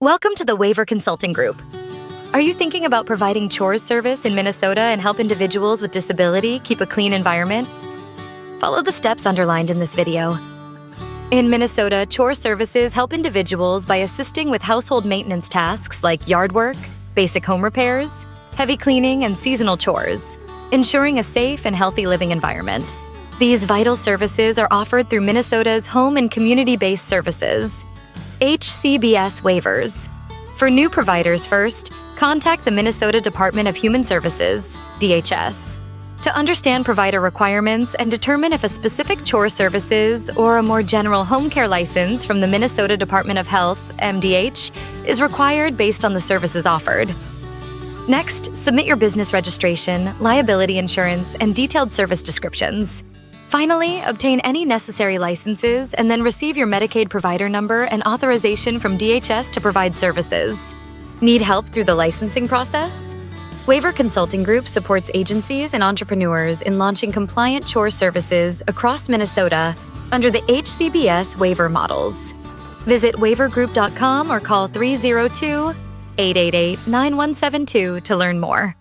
Welcome to the Waiver Consulting Group. Are you thinking about providing chores service in Minnesota and help individuals with disability keep a clean environment? Follow the steps underlined in this video. In Minnesota, Chore Services help individuals by assisting with household maintenance tasks like yard work, basic home repairs, heavy cleaning, and seasonal chores, ensuring a safe and healthy living environment. These vital services are offered through Minnesota's home and community-based services, HCBS Waivers. For new providers first, contact the Minnesota Department of Human Services, DHS, to understand provider requirements and determine if a specific chore services or a more general home care license from the Minnesota Department of Health, MDH, is required based on the services offered. Next, submit your business registration, liability insurance, and detailed service descriptions. Finally, obtain any necessary licenses and then receive your Medicaid provider number and authorization from DHS to provide services. Need help through the licensing process? Waiver Consulting Group supports agencies and entrepreneurs in launching compliant chore services across Minnesota under the HCBS waiver models. Visit waivergroup.com or call 302-888-9172 to learn more.